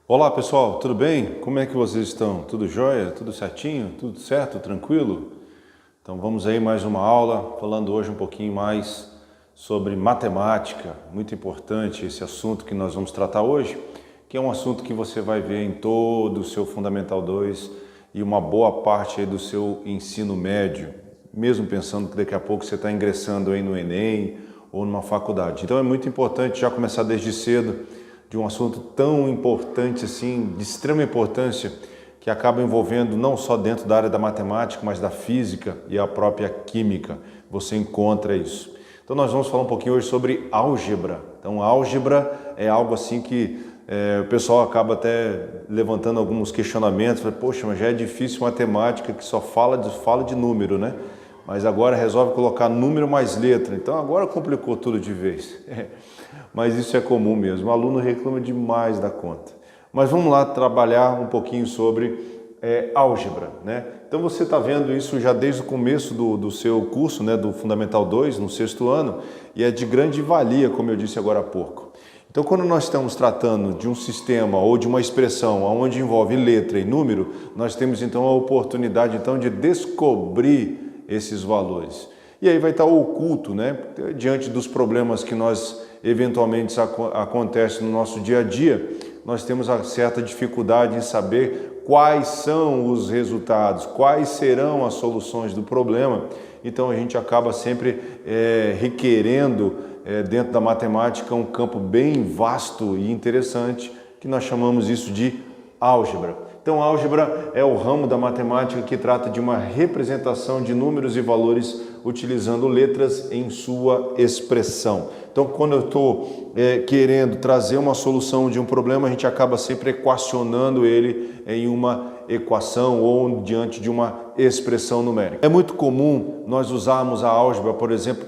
Olá pessoal, tudo bem? Como é que vocês estão? Tudo jóia? Tudo certinho? Tudo certo? Tranquilo? Então vamos aí mais uma aula, falando hoje um pouquinho mais sobre matemática. Muito importante esse assunto que nós vamos tratar hoje, que é um assunto que você vai ver em todo o seu Fundamental 2 e uma boa parte aí do seu ensino médio, mesmo pensando que daqui a pouco você está ingressando aí no Enem ou numa faculdade. Então é muito importante já começar desde cedo de um assunto tão importante assim, de extrema importância, que acaba envolvendo não só dentro da área da matemática, mas da física e a própria química. Você encontra isso. Então nós vamos falar um pouquinho hoje sobre álgebra. Então álgebra é algo assim que o pessoal acaba até levantando alguns questionamentos. Poxa, mas já é difícil matemática que só fala de número, né? Mas agora resolve colocar número mais letra. Então agora complicou tudo de vez. Mas isso é comum mesmo, o aluno reclama demais da conta. Mas vamos lá trabalhar um pouquinho sobre álgebra, né? Então você está vendo isso já desde o começo do seu curso, né, do Fundamental 2, no sexto ano, e é de grande valia, como eu disse agora há pouco. Então quando nós estamos tratando de um sistema ou de uma expressão onde envolve letra e número, nós temos então a oportunidade então, de descobrir esses valores. E aí vai estar oculto, né, diante dos problemas que nós eventualmente acontece no nosso dia a dia, nós temos uma certa dificuldade em saber quais são os resultados, quais serão as soluções do problema. Então a gente acaba sempre requerendo dentro da matemática um campo bem vasto e interessante, que nós chamamos isso de álgebra. Então, álgebra é o ramo da matemática que trata de uma representação de números e valores utilizando letras em sua expressão. Então, quando eu estou querendo trazer uma solução de um problema, a gente acaba sempre equacionando ele em uma equação ou diante de uma expressão numérica. É muito comum nós usarmos a álgebra, por exemplo,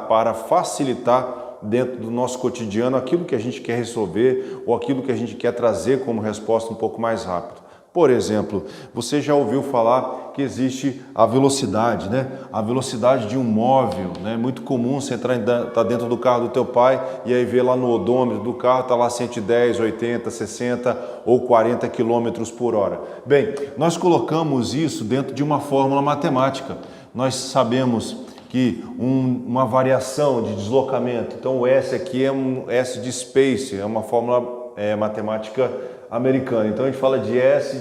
para facilitar dentro do nosso cotidiano aquilo que a gente quer resolver ou aquilo que a gente quer trazer como resposta um pouco mais rápido. Por exemplo, você já ouviu falar que existe a velocidade, né? A velocidade de um móvel, né? Muito comum você tá dentro do carro do teu pai e aí vê lá no odômetro do carro, tá lá 110, 80, 60 ou 40 km por hora. Bem, nós colocamos isso dentro de uma fórmula matemática. Nós sabemos que uma variação de deslocamento, então o S aqui é um S de space, é uma fórmula matemática americana. Então a gente fala de S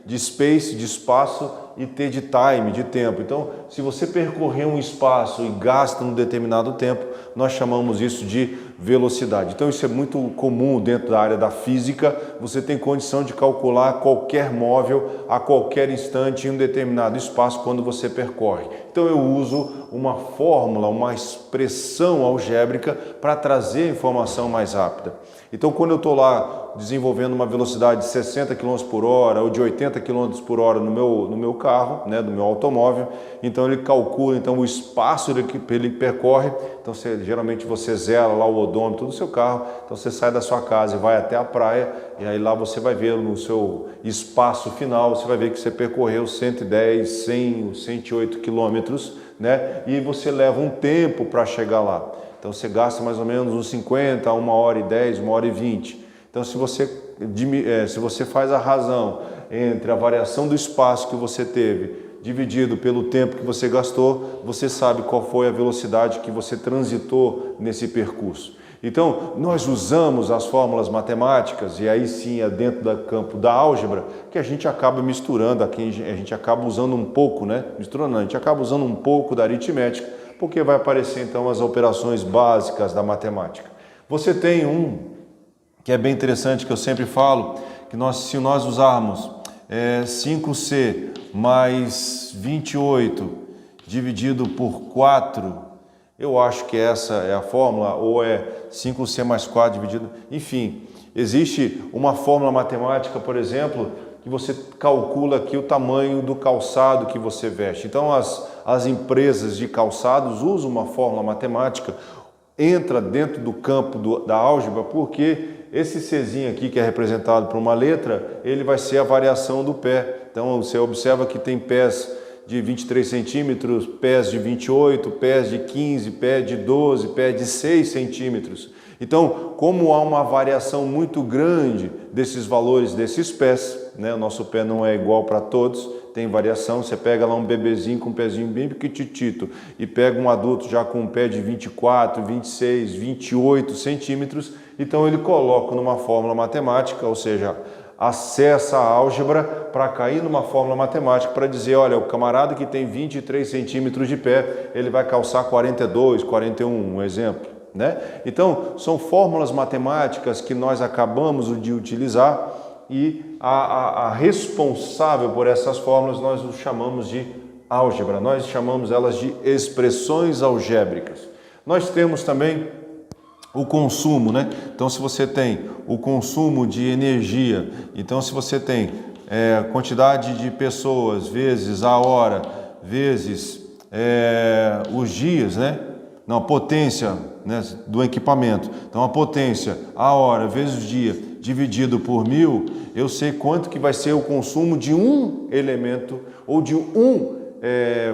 de space, de espaço, e T de time, de tempo. Então, se você percorrer um espaço e gasta um determinado tempo, nós chamamos isso de velocidade. Então isso é muito comum dentro da área da física. Você tem condição de calcular qualquer móvel a qualquer instante em um determinado espaço quando você percorre. Então eu uso uma fórmula, uma expressão algébrica para trazer a informação mais rápida. Então quando eu estou lá desenvolvendo uma velocidade de 60 km por hora ou de 80 km por hora no meu carro, né, do meu automóvel, então ele calcula então, o espaço que ele percorre. Então geralmente você zera lá o odômetro do seu carro, então você sai da sua casa e vai até a praia, e aí lá você vai ver no seu espaço final, você vai ver que você percorreu 110, 100, 108 quilômetros, né? E você leva um tempo para chegar lá. Então você gasta mais ou menos uns 50, 1h10, 1h20. Então se você faz a razão entre a variação do espaço que você teve dividido pelo tempo que você gastou, você sabe qual foi a velocidade que você transitou nesse percurso. Então, nós usamos as fórmulas matemáticas, e aí sim é dentro do campo da álgebra, que a gente acaba misturando, aqui a gente acaba usando um pouco, né? Misturando não, a gente acaba usando um pouco da aritmética, porque vai aparecer então as operações básicas da matemática. Você tem que é bem interessante, que eu sempre falo, que se nós usarmos 5C mais 28 dividido por 4, eu acho que essa é a fórmula, ou é 5C mais 4 dividido... Enfim, existe uma fórmula matemática, por exemplo, que você calcula aqui o tamanho do calçado que você veste. Então, as empresas de calçados usam uma fórmula matemática, entra dentro do campo da álgebra, porque esse Czinho aqui, que é representado por uma letra, ele vai ser a variação do pé. Então, você observa que tem pés de 23 centímetros, pés de 28, pés de 15, pé de 12, pé de 6 centímetros. Então, como há uma variação muito grande desses valores desses pés, né? O nosso pé não é igual para todos, tem variação. Você pega lá um bebezinho com um pezinho bem pequitito e pega um adulto já com um pé de 24, 26, 28 centímetros, então ele coloca numa fórmula matemática, ou seja, acessa a álgebra para cair numa fórmula matemática para dizer, olha, o camarada que tem 23 centímetros de pé, ele vai calçar 42, 41, um exemplo, né? Então, são fórmulas matemáticas que nós acabamos de utilizar e a responsável por essas fórmulas nós os chamamos de álgebra, nós chamamos elas de expressões algébricas. Nós temos também o consumo, né? Então, se você tem o consumo de energia, então se você tem quantidade de pessoas vezes a hora, vezes os dias, né? Não, a potência, né, do equipamento. Então, a potência a hora vezes o dia dividido por 1000, eu sei quanto que vai ser o consumo de um elemento ou de um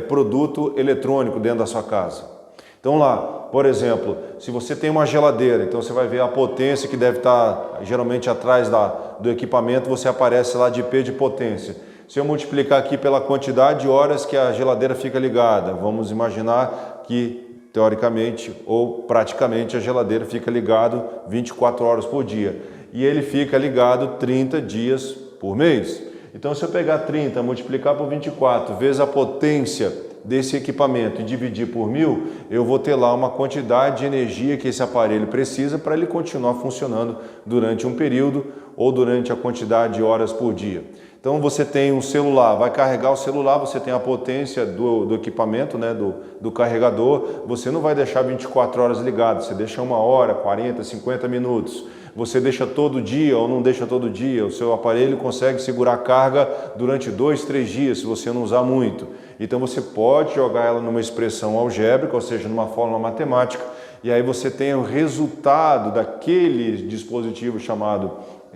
produto eletrônico dentro da sua casa. Então lá, por exemplo, se você tem uma geladeira, então você vai ver a potência que deve estar geralmente atrás do equipamento, você aparece lá de P de potência. Se eu multiplicar aqui pela quantidade de horas que a geladeira fica ligada, vamos imaginar que teoricamente ou praticamente a geladeira fica ligada 24 horas por dia e ele fica ligado 30 dias por mês. Então, se eu pegar 30, multiplicar por 24, vezes a potência desse equipamento e dividir por 1000, eu vou ter lá uma quantidade de energia que esse aparelho precisa para ele continuar funcionando durante um período ou durante a quantidade de horas por dia. Então, você tem um celular, vai carregar o celular, você tem a potência do equipamento, né, do carregador, você não vai deixar 24 horas ligado, você deixa 1 hora, 40, 50 minutos. Você deixa todo dia ou não deixa todo dia, o seu aparelho consegue segurar a carga durante 2, 3 dias, se você não usar muito. Então você pode jogar ela numa expressão algébrica, ou seja, numa fórmula matemática, e aí você tem o resultado daquele dispositivo chamado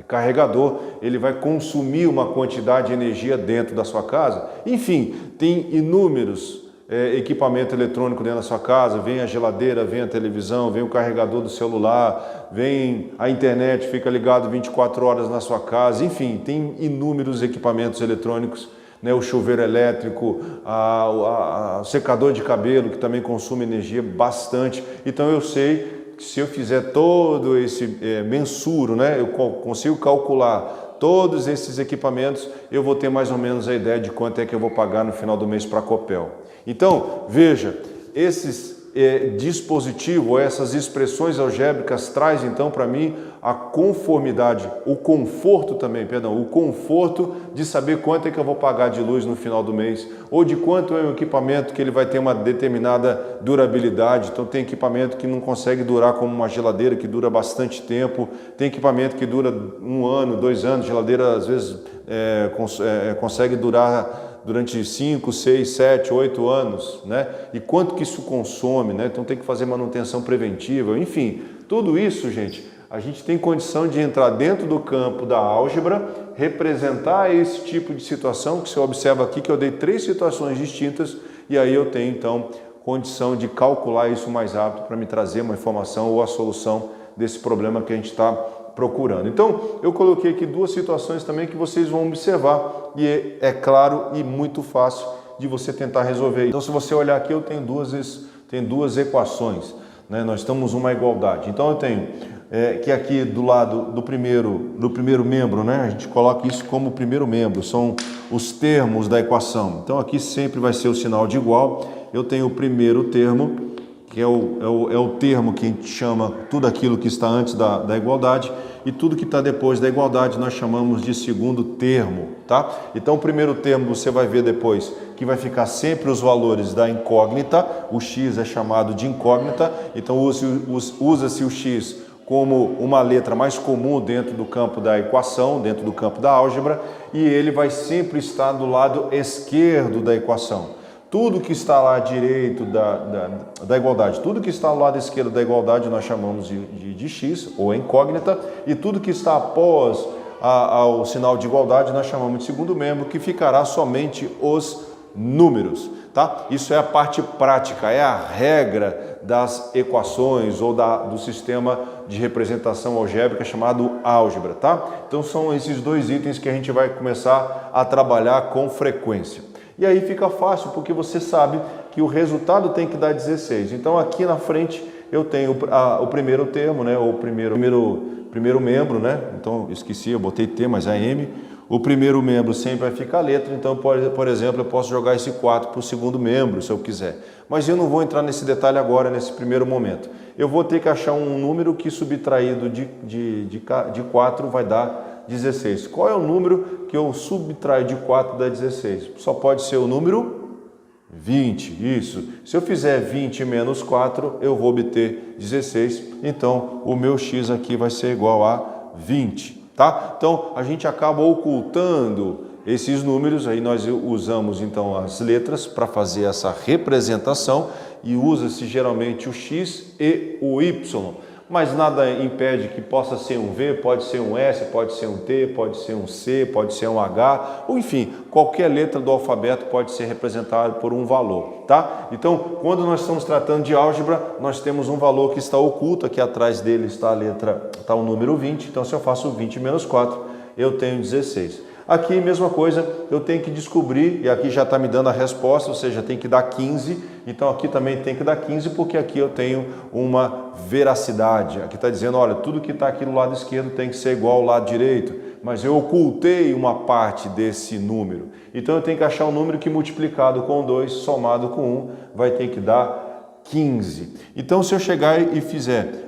carregador, ele vai consumir uma quantidade de energia dentro da sua casa. Enfim, tem inúmeros equipamento eletrônico dentro da sua casa, vem a geladeira, vem a televisão, vem o carregador do celular, vem a internet, fica ligado 24 horas na sua casa, enfim, tem inúmeros equipamentos eletrônicos, né? O chuveiro elétrico, o secador de cabelo, que também consome energia bastante. Então eu sei que se eu fizer todo esse mensuro, né? Eu consigo calcular todos esses equipamentos, eu vou ter mais ou menos a ideia de quanto é que eu vou pagar no final do mês para a Copel. Então, veja, esses dispositivos, essas expressões algébricas traz então para mim a conformidade, o conforto também, perdão, o conforto de saber quanto é que eu vou pagar de luz no final do mês, ou de quanto é o equipamento que ele vai ter uma determinada durabilidade. Então tem equipamento que não consegue durar como uma geladeira, que dura bastante tempo, tem equipamento que dura 1 ano, 2 anos, geladeira às vezes consegue durar durante 5, 6, 7, 8 anos, né? E quanto que isso consome, né? Então tem que fazer manutenção preventiva, enfim, tudo isso, gente, a gente tem condição de entrar dentro do campo da álgebra, representar esse tipo de situação, que você observa aqui que eu dei 3 situações distintas, e aí eu tenho então condição de calcular isso mais rápido para me trazer uma informação ou a solução desse problema que a gente está procurando. Então, eu coloquei aqui 2 situações também que vocês vão observar e é claro e muito fácil de você tentar resolver. Então, se você olhar aqui, eu tenho duas equações, né? Nós temos uma igualdade. Então, eu tenho que aqui do lado do primeiro membro, né? A gente coloca isso como primeiro membro, são os termos da equação. Então, aqui sempre vai ser o sinal de igual. Eu tenho o primeiro termo, que é o termo que a gente chama tudo aquilo que está antes da igualdade, e tudo que está depois da igualdade nós chamamos de segundo termo, tá? Então o primeiro termo você vai ver depois que vai ficar sempre os valores da incógnita, o x é chamado de incógnita, então usa-se o x como uma letra mais comum dentro do campo da equação, dentro do campo da álgebra, e ele vai sempre estar do lado esquerdo da equação. Tudo que está lá à direita da igualdade, tudo que está ao lado esquerdo da igualdade nós chamamos de x, ou incógnita, e tudo que está após ao sinal de igualdade nós chamamos de segundo membro, que ficará somente os números, tá? Isso é a parte prática, é a regra das equações ou do sistema de representação algébrica chamado álgebra, tá? Então são esses dois itens que a gente vai começar a trabalhar com frequência. E aí fica fácil porque você sabe que o resultado tem que dar 16. Então aqui na frente eu tenho o primeiro termo, né? O primeiro membro, né? Então esqueci, eu botei T, mas é M. O primeiro membro sempre vai ficar a letra, então, por exemplo, eu posso jogar esse 4 para o segundo membro, se eu quiser. Mas eu não vou entrar nesse detalhe agora, nesse primeiro momento. Eu vou ter que achar um número que subtraído de 4 vai dar 16. Qual é o número que eu subtraio de 4 dá 16? Só pode ser o número 20, isso. Se eu fizer 20 menos 4, eu vou obter 16. Então, o meu x aqui vai ser igual a 20. Tá? Então, a gente acaba ocultando esses números, aí nós usamos então as letras para fazer essa representação e usa-se geralmente o x e o y, mas nada impede que possa ser um V, pode ser um S, pode ser um T, pode ser um C, pode ser um H, ou enfim, qualquer letra do alfabeto pode ser representada por um valor, tá? Então, quando nós estamos tratando de álgebra, nós temos um valor que está oculto, aqui atrás dele está o número 20, então se eu faço 20 menos 4, eu tenho 16. Aqui, mesma coisa, eu tenho que descobrir, e aqui já está me dando a resposta, ou seja, tem que dar 15, então aqui também tem que dar 15, porque aqui eu tenho uma veracidade. Aqui está dizendo, olha, tudo que está aqui do lado esquerdo tem que ser igual ao lado direito, mas eu ocultei uma parte desse número. Então eu tenho que achar um número que multiplicado com 2, somado com 1, vai ter que dar 15. Então se eu chegar e fizer...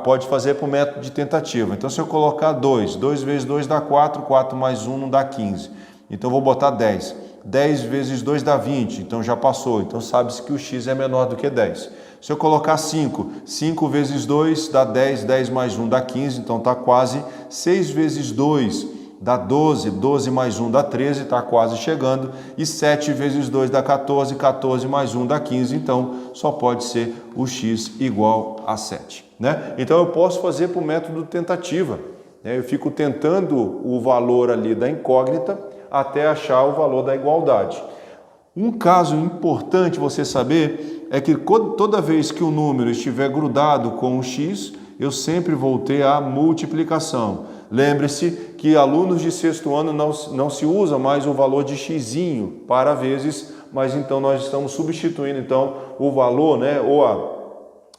Pode fazer por método de tentativa. Então, se eu colocar 2 vezes 2 dá 4, 4 mais 1 não dá 15. Então, vou botar 10. 10 vezes 2 dá 20, então já passou. Então, sabe-se que o x é menor do que 10. Se eu colocar 5, 5 vezes 2 dá 10, 10 mais 1 dá 15, então está quase. 6 vezes 2 dá 12, 12 mais 1 dá 13, está quase chegando. E 7 vezes 2 dá 14, 14 mais 1 dá 15, então só pode ser o x igual a 7. Né? Então eu posso fazer por método tentativa. Né? Eu fico tentando o valor ali da incógnita até achar o valor da igualdade. Um caso importante você saber é que toda vez que o número estiver grudado com o x, eu sempre vou ter a multiplicação. Lembre-se que alunos de sexto ano não se usa mais o valor de xzinho para vezes, mas então nós estamos substituindo então o valor, né, ou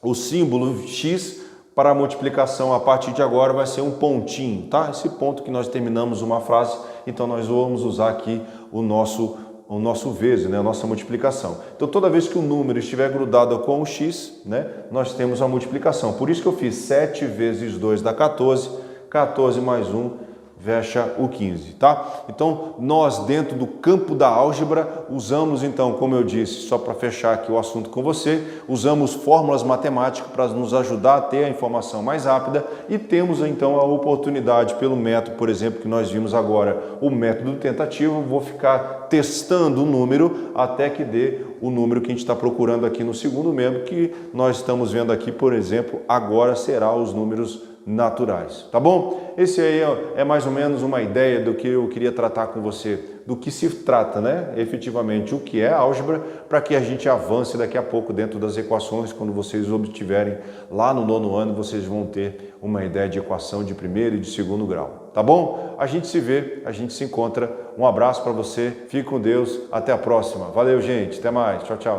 o símbolo x para a multiplicação a partir de agora vai ser um pontinho, tá? Esse ponto que nós terminamos uma frase, então nós vamos usar aqui o nosso vezes, né? A nossa multiplicação. Então toda vez que o número estiver grudado com o x, né, nós temos a multiplicação. Por isso que eu fiz 7 vezes 2 dá 14, 14 mais 1 fecha o 15, tá? Então, nós dentro do campo da álgebra usamos então, como eu disse, só para fechar aqui o assunto com você, usamos fórmulas matemáticas para nos ajudar a ter a informação mais rápida e temos então a oportunidade pelo método, por exemplo, que nós vimos agora, o método tentativo, vou ficar testando o número até que dê o número que a gente está procurando aqui no segundo membro, que nós estamos vendo aqui, por exemplo, agora será os números naturais, tá bom? Esse aí é mais ou menos uma ideia do que eu queria tratar com você, do que se trata, né? Efetivamente, o que é álgebra, para que a gente avance daqui a pouco dentro das equações, quando vocês obtiverem lá no 9º ano, vocês vão ter uma ideia de equação de primeiro e de segundo grau, tá bom? A gente se vê, a gente se encontra, um abraço para você, fique com Deus, até a próxima, valeu gente, até mais, tchau, tchau.